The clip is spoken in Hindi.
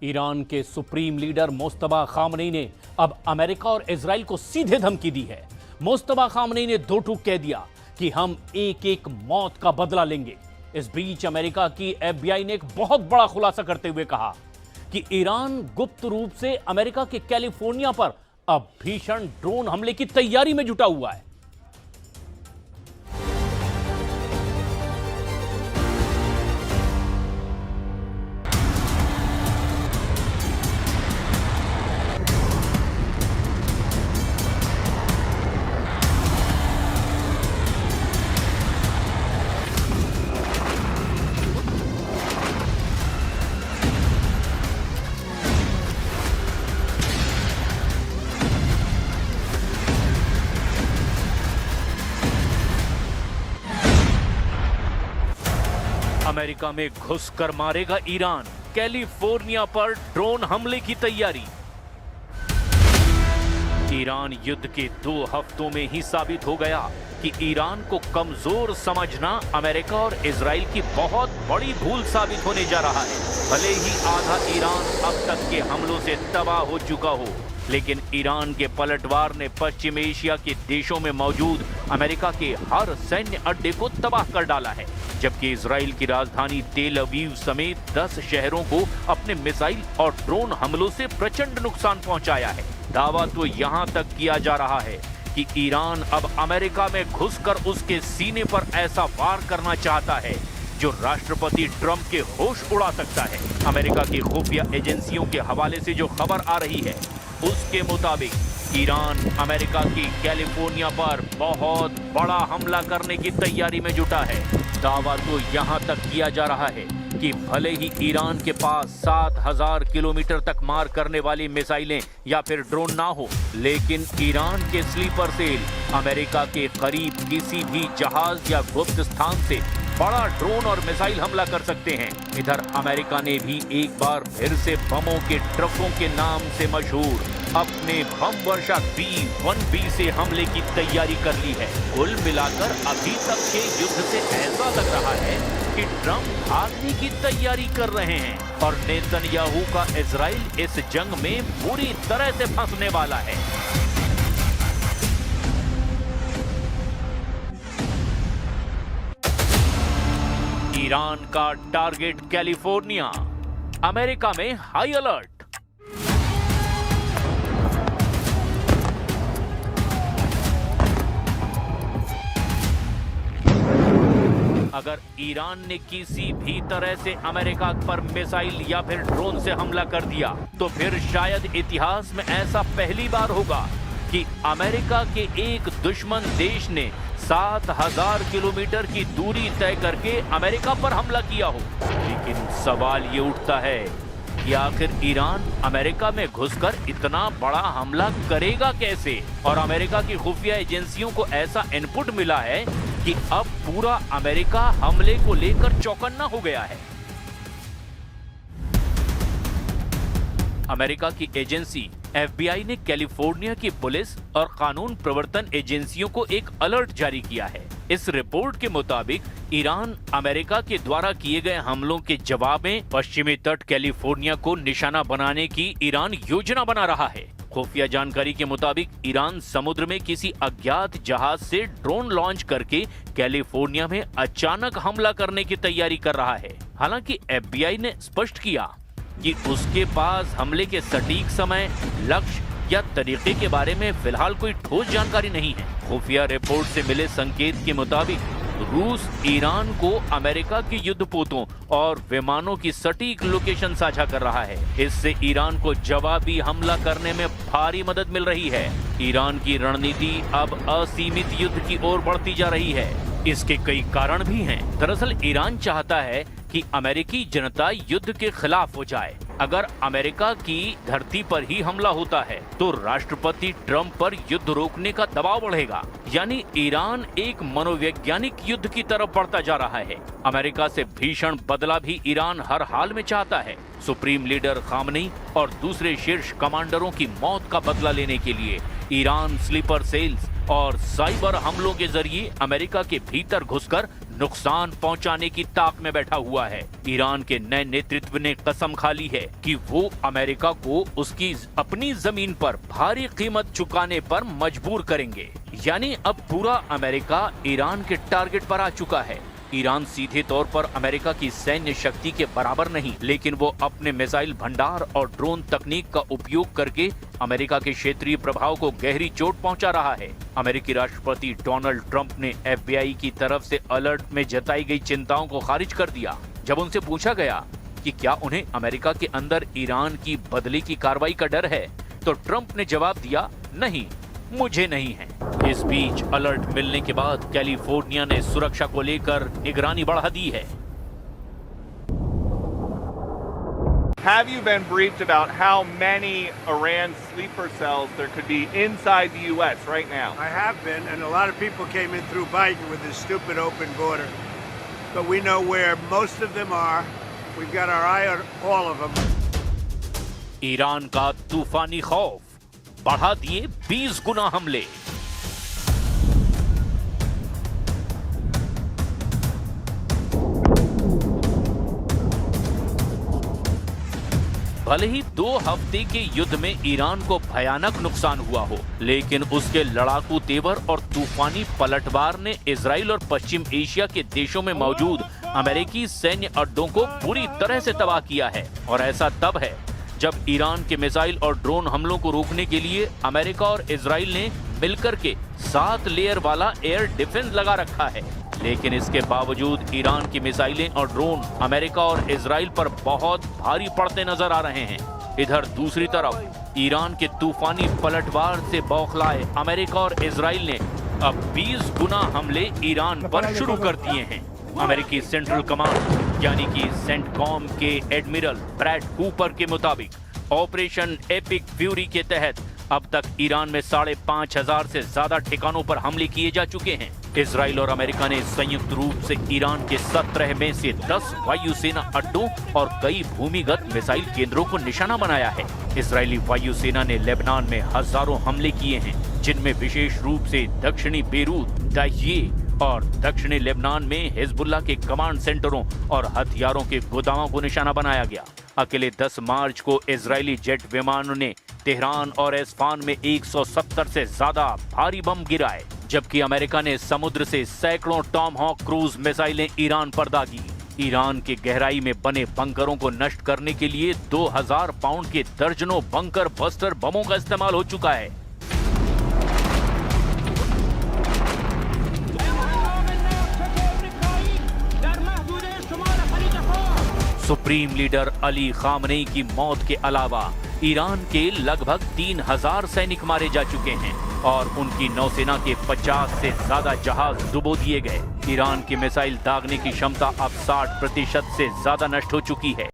ईरान के सुप्रीम लीडर मुस्तफा खामनेई ने अब अमेरिका और इजराइल को सीधे धमकी दी है। मुस्तफा खामनेई ने दो टूक कह दिया कि हम एक एक मौत का बदला लेंगे। इस बीच अमेरिका की एफबीआई ने एक बहुत बड़ा खुलासा करते हुए कहा कि ईरान गुप्त रूप से अमेरिका के कैलिफोर्निया पर अब भीषण ड्रोन हमले की तैयारी में जुटा हुआ है। अमेरिका में घुसकर मारेगा ईरान, कैलिफोर्निया पर ड्रोन हमले की तैयारी। ईरान युद्ध के 2 हफ्तों में ही साबित हो गया कि ईरान को कमजोर समझना अमेरिका और इजराइल की बहुत बड़ी भूल साबित होने जा रहा है। भले ही आधा ईरान अब तक के हमलों से तबाह हो चुका हो, लेकिन ईरान के पलटवार ने पश्चिम एशिया के देशों में मौजूद अमेरिका के हर सैन्य अड्डे को तबाह कर डाला है, जबकि इजराइल की राजधानी तेल अवीव समेत 10 शहरों को अपने मिसाइल और ड्रोन हमलों से प्रचंड नुकसान पहुंचाया है। दावा तो यहां तक किया जा रहा है कि ईरान अब अमेरिका में घुसकर उसके सीने पर ऐसा वार करना चाहता है जो राष्ट्रपति ट्रंप के होश उड़ा सकता है। अमेरिका की खुफिया एजेंसियों के हवाले से जो खबर आ रही है उसके मुताबिक ईरान अमेरिका की कैलिफोर्निया पर बहुत बड़ा हमला करने की तैयारी में जुटा है। दावा तो यहां तक किया जा रहा है कि भले ही ईरान के पास 7000 किलोमीटर तक मार करने वाली मिसाइलें या फिर ड्रोन ना हो, लेकिन ईरान के स्लीपर सेल अमेरिका के करीब किसी भी जहाज या गुप्त स्थान से बड़ा ड्रोन और मिसाइल हमला कर सकते हैं। इधर अमेरिका ने भी एक बार फिर से बमों के ट्रकों के नाम से मशहूर अपने बम वर्षा B-1B से हमले की तैयारी कर ली है। कुल मिलाकर अभी तक के युद्ध से ऐसा लग रहा है कि ट्रंप भागने की तैयारी कर रहे हैं और नेतन्याहू का इजराइल इस जंग में पूरी तरह से फंसने वाला है। ईरान का टारगेट कैलिफोर्निया, अमेरिका में हाई अलर्ट। अगर ईरान ने किसी भी तरह से अमेरिका पर मिसाइल या फिर ड्रोन से हमला कर दिया तो फिर शायद इतिहास में ऐसा पहली बार होगा कि अमेरिका के एक दुश्मन देश ने 7000 किलोमीटर की दूरी तय करके अमेरिका पर हमला किया हो। लेकिन सवाल ये उठता है कि आखिर ईरान अमेरिका में घुसकर इतना बड़ा हमला करेगा कैसे? और अमेरिका की खुफिया एजेंसियों को ऐसा इनपुट मिला है कि अब पूरा अमेरिका हमले को लेकर चौकन्ना हो गया है। अमेरिका की एजेंसी एफबीआई ने कैलिफोर्निया की पुलिस और कानून प्रवर्तन एजेंसियों को एक अलर्ट जारी किया है। इस रिपोर्ट के मुताबिक ईरान अमेरिका के द्वारा किए गए हमलों के जवाब में पश्चिमी तट कैलिफोर्निया को निशाना बनाने की ईरान योजना बना रहा है। खुफिया जानकारी के मुताबिक ईरान समुद्र में किसी अज्ञात जहाज से ड्रोन लॉन्च करके कैलिफोर्निया में अचानक हमला करने की तैयारी कर रहा है। हालांकि एफबीआई ने स्पष्ट किया कि उसके पास हमले के सटीक समय, लक्ष्य या तरीके के बारे में फिलहाल कोई ठोस जानकारी नहीं है। खुफिया रिपोर्ट से मिले संकेत के मुताबिक रूस ईरान को अमेरिका की युद्धपोतों और विमानों की सटीक लोकेशन साझा कर रहा है। इससे ईरान को जवाबी हमला करने में भारी मदद मिल रही है। ईरान की रणनीति अब असीमित युद्ध की ओर बढ़ती जा रही है। इसके कई कारण भी हैं। दरअसल ईरान चाहता है कि अमेरिकी जनता युद्ध के खिलाफ हो जाए। अगर अमेरिका की धरती पर ही हमला होता है तो राष्ट्रपति ट्रंप पर युद्ध रोकने का दबाव बढ़ेगा, यानी ईरान एक मनोवैज्ञानिक युद्ध की तरफ बढ़ता जा रहा है। अमेरिका से भीषण बदला भी ईरान हर हाल में चाहता है। सुप्रीम लीडर खामनेई और दूसरे शीर्ष कमांडरों की मौत का बदला लेने के लिए ईरान स्लीपर सेल्स और साइबर हमलों के जरिए अमेरिका के भीतर घुसकर नुकसान पहुंचाने की ताक में बैठा हुआ है। ईरान के नए नेतृत्व ने कसम खा ली है कि वो अमेरिका को उसकी अपनी जमीन पर भारी कीमत चुकाने पर मजबूर करेंगे। यानी अब पूरा अमेरिका ईरान के टारगेट पर आ चुका है। ईरान सीधे तौर पर अमेरिका की सैन्य शक्ति के बराबर नहीं, लेकिन वो अपने मिसाइल भंडार और ड्रोन तकनीक का उपयोग करके अमेरिका के क्षेत्रीय प्रभाव को गहरी चोट पहुंचा रहा है। अमेरिकी राष्ट्रपति डोनाल्ड ट्रंप ने FBI की तरफ से अलर्ट में जताई गई चिंताओं को खारिज कर दिया। जब उनसे पूछा गया कि क्या उन्हें अमेरिका के अंदर ईरान की बदले की कार्रवाई का डर है, तो ट्रंप ने जवाब दिया, नहीं, मुझे नहीं है। इस बीच अलर्ट मिलने के बाद कैलिफोर्निया ने सुरक्षा को लेकर निगरानी बढ़ा दी है। Have you been briefed about how many Iran sleeper cells there could be inside the U.S. right now? I have been, and a lot of people came in through Biden with this stupid open border. But we know where most of them are. We've got our eye on all of them. Iran का तूफानी खौफ, बढ़ा दिए 20 गुना हमले। भले ही 2 हफ्ते के युद्ध में ईरान को भयानक नुकसान हुआ हो, लेकिन उसके लड़ाकू तेवर और तूफानी पलटवार ने इजराइल और पश्चिम एशिया के देशों में मौजूद अमेरिकी सैन्य अड्डों को पूरी तरह से तबाह किया है। और ऐसा तब है जब ईरान के मिसाइल और ड्रोन हमलों को रोकने के लिए अमेरिका और इजराइल ने मिलकर के 7 लेयर वाला एयर डिफेंस लगा रखा है। लेकिन इसके बावजूद ईरान की मिसाइलें और ड्रोन अमेरिका और इजराइल पर बहुत भारी पड़ते नजर आ रहे हैं। इधर दूसरी तरफ ईरान के तूफानी पलटवार से बौखलाए अमेरिका और इजराइल ने अब 20 गुना हमले ईरान पर शुरू कर दिए हैं। अमेरिकी सेंट्रल कमांड यानी कि सेंटकॉम के एडमिरल ब्रैड कूपर के मुताबिक ऑपरेशन एपिक फ्यूरी के तहत अब तक ईरान में 5,500 से ज्यादा ठिकानों पर हमले किए जा चुके हैं। इजराइल और अमेरिका ने संयुक्त रूप से ईरान के 17 में से 10 वायुसेना अड्डों और कई भूमिगत मिसाइल केंद्रों को निशाना बनाया है। इजरायली वायुसेना ने लेबनान में हजारों हमले किए हैं, जिनमें विशेष रूप से दक्षिणी बेरूत, दाहिये और दक्षिणी लेबनान में हिजबुल्लाह के कमांड सेंटरों और हथियारों के गोदामों को निशाना बनाया गया। अकेले 10 मार्च को इजरायली जेट विमानों ने तेहरान और एस्फान में 170 से ज्यादा भारी बम गिराए, जबकि अमेरिका ने समुद्र से सैकड़ों टॉमहॉक क्रूज मिसाइलें ईरान पर दागी। ईरान के गहराई में बने बंकरों को नष्ट करने के लिए 2000 पाउंड के दर्जनों बंकर बस्टर बमों का इस्तेमाल हो चुका है। सुप्रीम लीडर अली खामनेई की मौत के अलावा ईरान के लगभग 3000 सैनिक मारे जा चुके हैं और उनकी नौसेना के 50 से ज्यादा जहाज डुबो दिए गए। ईरान की मिसाइल दागने की क्षमता अब 60% से ज्यादा नष्ट हो चुकी है।